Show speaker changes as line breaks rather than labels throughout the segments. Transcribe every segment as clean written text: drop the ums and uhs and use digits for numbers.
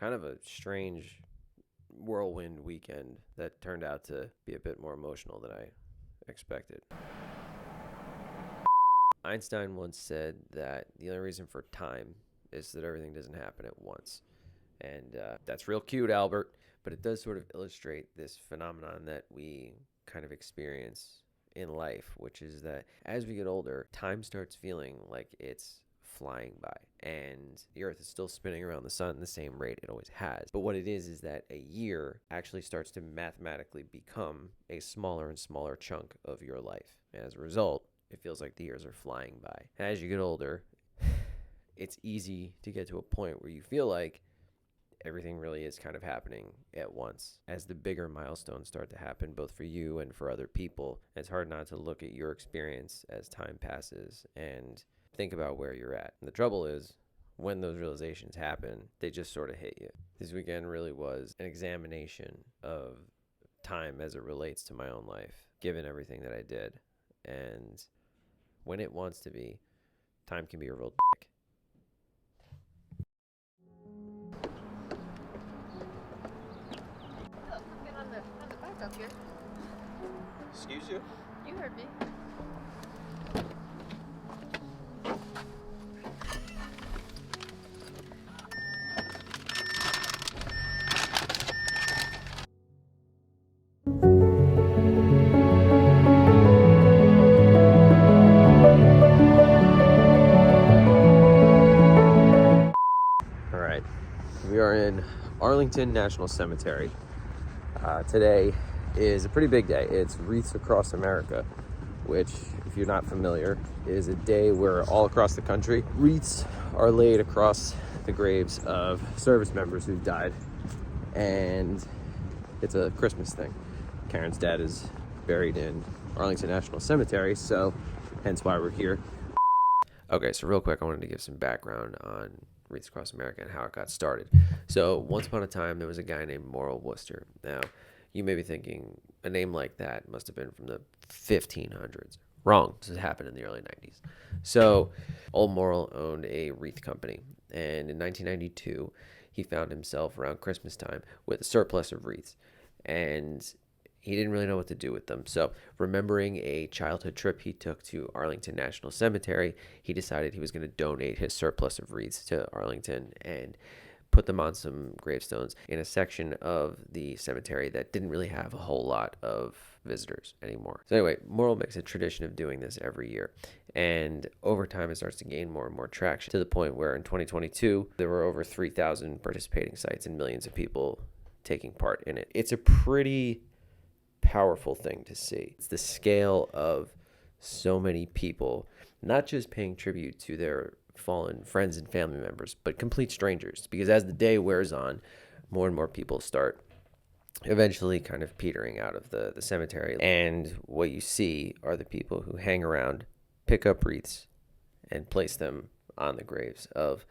kind of a strange whirlwind weekend that turned out to be a bit more emotional than I expected. Einstein once said that the only reason for time is that everything doesn't happen at once. And that's real cute, Albert, but it does sort of illustrate this phenomenon that we kind of experience in life, which is that as we get older, time starts feeling like it's flying by, and the earth is still spinning around the sun at the same rate it always has. But what it is that a year actually starts to mathematically become a smaller and smaller chunk of your life. And as a result, it feels like the years are flying by. And as you get older, it's easy to get to a point where you feel like everything really is kind of happening at once. As the bigger milestones start to happen, both for you and for other people, it's hard not to look at your experience as time passes and think about where you're at. And the trouble is, when those realizations happen, they just sort of hit you. This weekend really was an examination of time as it relates to my own life, given everything that I did. And when it wants to be, time can be a real dick.
Up here.
Excuse you?
You heard me.
All right, we are in Arlington National Cemetery. Today is a pretty big day. It's Wreaths Across America, which, if you're not familiar, is a day where all across the country, wreaths are laid across the graves of service members who've died. And it's a Christmas thing. Karen's dad is buried in Arlington National Cemetery, so hence why we're here. Okay, so real quick, I wanted to give some background on Wreaths Across America and how it got started. So once upon a time, there was a guy named Morrill Worcester. Now, you may be thinking a name like that must have been from the 1500s. Wrong. This happened in the early 90s. So old Morrill owned a wreath company. And in 1992, he found himself around Christmas time with a surplus of wreaths. And he didn't really know what to do with them. So remembering a childhood trip he took to Arlington National Cemetery, he decided he was going to donate his surplus of wreaths to Arlington and put them on some gravestones in a section of the cemetery that didn't really have a whole lot of visitors anymore. So anyway, Morrill makes a tradition of doing this every year. And over time, it starts to gain more and more traction to the point where in 2022, there were over 3,000 participating sites and millions of people taking part in it. It's a pretty powerful thing to see. It's the scale of so many people, not just paying tribute to their fallen friends and family members, but complete strangers. Because as the day wears on, more and more people start eventually kind of petering out of the cemetery. And what you see are the people who hang around, pick up wreaths, and place them on the graves of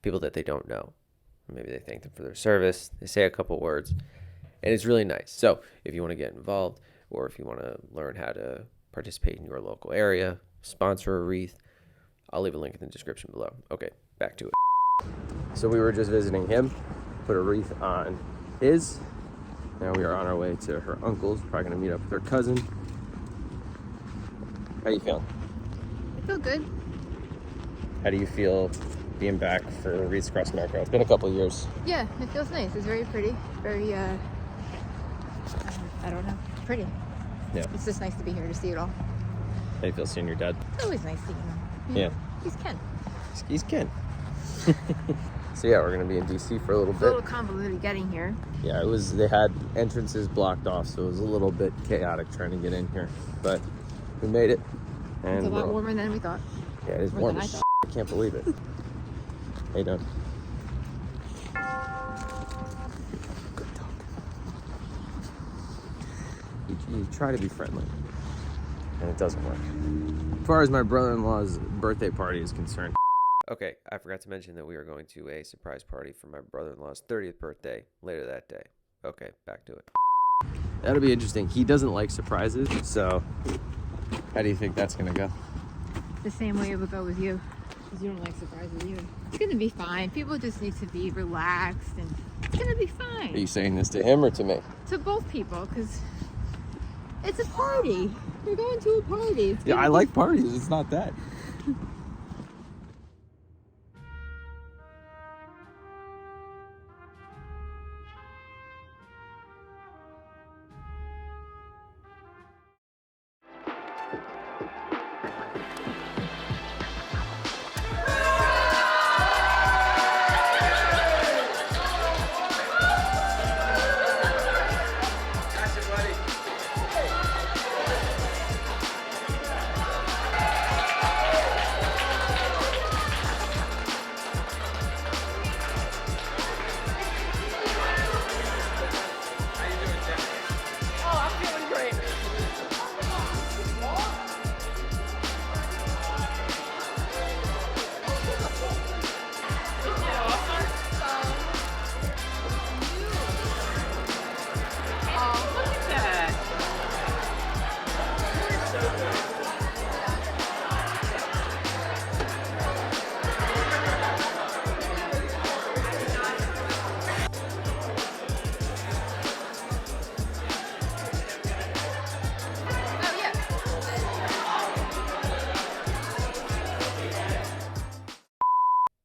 people that they don't know. Maybe they thank them for their service, they say a couple words, and it's really nice. So if you want to get involved, or if you want to learn how to participate in your local area, sponsor a wreath, I'll leave a link in the description below. Okay, back to it. So we were just visiting him, put a wreath on his. Now we are on our way to her uncle's, probably going to meet up with her cousin. How you feeling?
I feel good.
How do you feel being back for Wreaths Across America? It's been a couple of years.
Yeah, it feels nice. It's very pretty. Very, I don't know, pretty.
Yeah.
It's just nice to be here to see it all.
How do you feel seeing your dad?
It's always nice seeing him.
Yeah.
He's Ken.
He's Ken. So yeah, we're going to be in DC for a little
It's
bit.
a little convoluted getting here.
Yeah, they had entrances blocked off, so it was a little bit chaotic trying to get in here. But we made it. And
It's a lot warmer than we thought.
Yeah, it is warm as shit. I can't believe it. How you doing? Good dog. You try to be friendly, and it doesn't work. As far as my brother-in-law's birthday party is concerned. Okay, I forgot to mention that we are going to a surprise party for my brother-in-law's 30th birthday later that day. Okay, back to it. That'll be interesting. He doesn't like surprises, so how do you think that's going to go?
The same way it would go with you. Because you don't like surprises either. It's going to be fine. People just need to be relaxed and It's gonna be
Are
fine.
you saying this to him or to me?
To both people, because it's a party. We're going to a party. It's
Yeah,
gonna
I
be-
like parties. It's not that.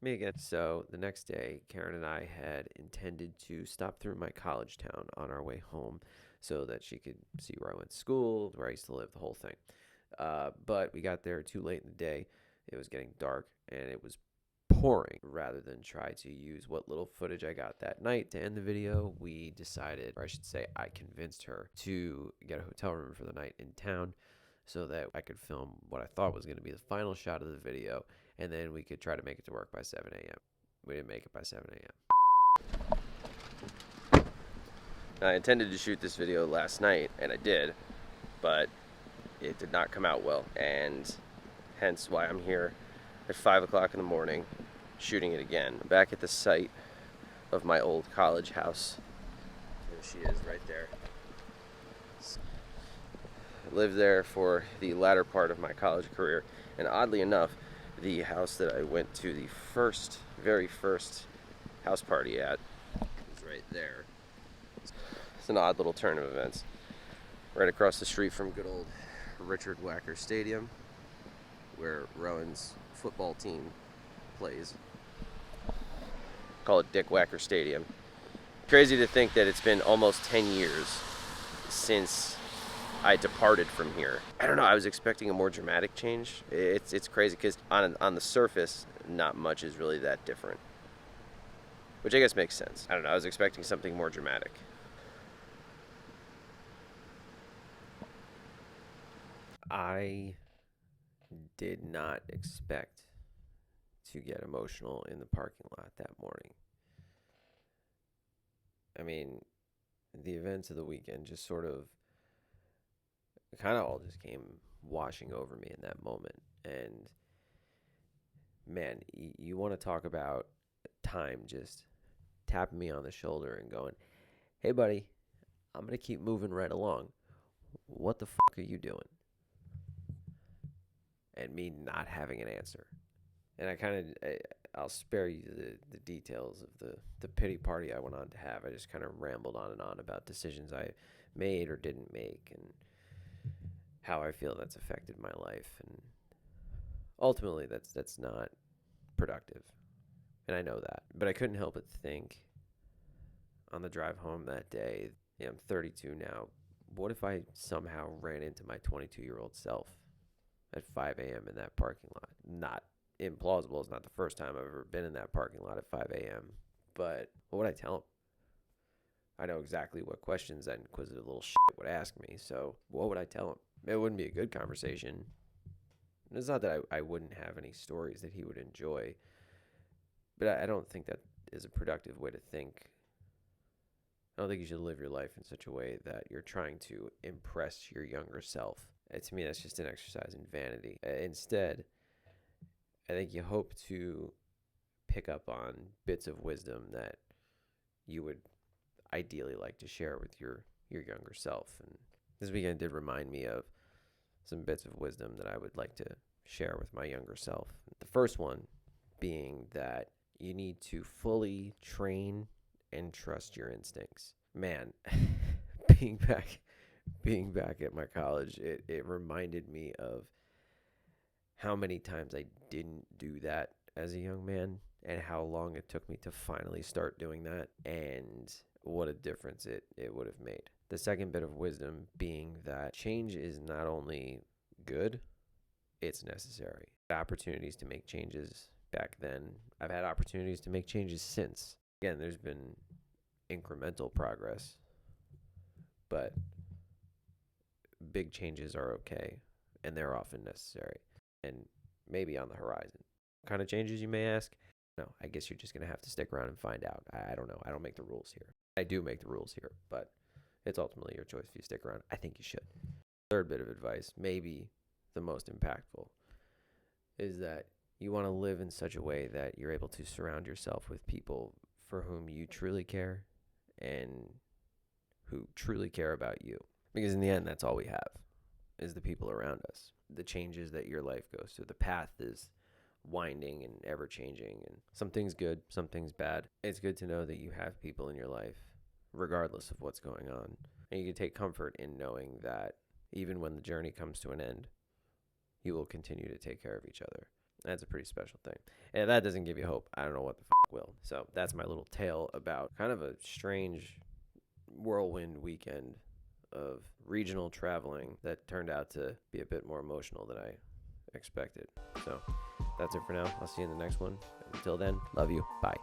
Me again. So the next day, Karen and I had intended to stop through my college town on our way home so that she could see where I went to school, where I used to live, the whole thing. But we got there too late in the day. It was getting dark and it was pouring. Rather than try to use what little footage I got that night to end the video, we decided, or I should say, I convinced her to get a hotel room for the night in town so that I could film what I thought was going to be the final shot of the video, and then we could try to make it to work by 7 a.m. We didn't make it by 7 a.m. I intended to shoot this video last night, and I did, but it did not come out well, and hence why I'm here at 5 o'clock in the morning shooting it again. I'm back at the site of my old college house. There she is right there. I lived there for the latter part of my college career, and oddly enough, the house that I went to the very first house party at is right there. It's an odd little turn of events. Right across the street from good old Richard Wacker Stadium, where Rowan's football team plays. Call it Dick Wacker Stadium. Crazy to think that it's been almost 10 years since I departed from here. I don't know, I was expecting a more dramatic change. It's crazy because on the surface, not much is really that different. Which I guess makes sense. I don't know, I was expecting something more dramatic. I did not expect to get emotional in the parking lot that morning. I mean, the events of the weekend just sort of kind of all just came washing over me in that moment. And man, you want to talk about time just tapping me on the shoulder and going, hey buddy, I'm going to keep moving right along. What the fuck are you doing? And me not having an answer. And I'll spare you the details of the pity party I went on to have. I just kind of rambled on and on about decisions I made or didn't make and how I feel that's affected my life. And ultimately, that's not productive. And I know that. But I couldn't help but think on the drive home that day, I'm 32 now, what if I somehow ran into my 22-year-old self at 5 a.m. in that parking lot? Not implausible. It's not the first time I've ever been in that parking lot at 5 a.m. But what would I tell him? I know exactly what questions that inquisitive little shit would ask me. So what would I tell him? It wouldn't be a good conversation. It's not that I wouldn't have any stories that he would enjoy, but I don't think that is a productive way to think. I don't think you should live your life in such a way that you're trying to impress your younger self. To me, that's just an exercise in vanity. Instead, I think you hope to pick up on bits of wisdom that you would ideally like to share with your younger self. And this weekend did remind me of some bits of wisdom that I would like to share with my younger self. The first one being that you need to fully train and trust your instincts. Man, being back at my college, it reminded me of how many times I didn't do that as a young man and how long it took me to finally start doing that and what a difference it would have made. The second bit of wisdom being that change is not only good, it's necessary. Opportunities to make changes back then. I've had opportunities to make changes since. Again, there's been incremental progress, but big changes are okay and they're often necessary and maybe on the horizon. What kind of changes, you may ask? No, I guess you're just going to have to stick around and find out. I don't know. I don't make the rules here. I do make the rules here, but it's ultimately your choice if you stick around. I think you should. Third bit of advice, maybe the most impactful, is that you want to live in such a way that you're able to surround yourself with people for whom you truly care and who truly care about you. Because in the end, that's all we have, is the people around us. The changes that your life goes through. The path is winding and ever changing, and some things good, some things bad. It's good to know that you have people in your life regardless of what's going on, and you can take comfort in knowing that even when the journey comes to an end, you will continue to take care of each other. That's a pretty special thing. And if that doesn't give you hope, I don't know what the will. So that's my little tale about kind of a strange whirlwind weekend of regional traveling that turned out to be a bit more emotional than I expected. So that's it for now. I'll see you in the next one. Until then, love you. Bye.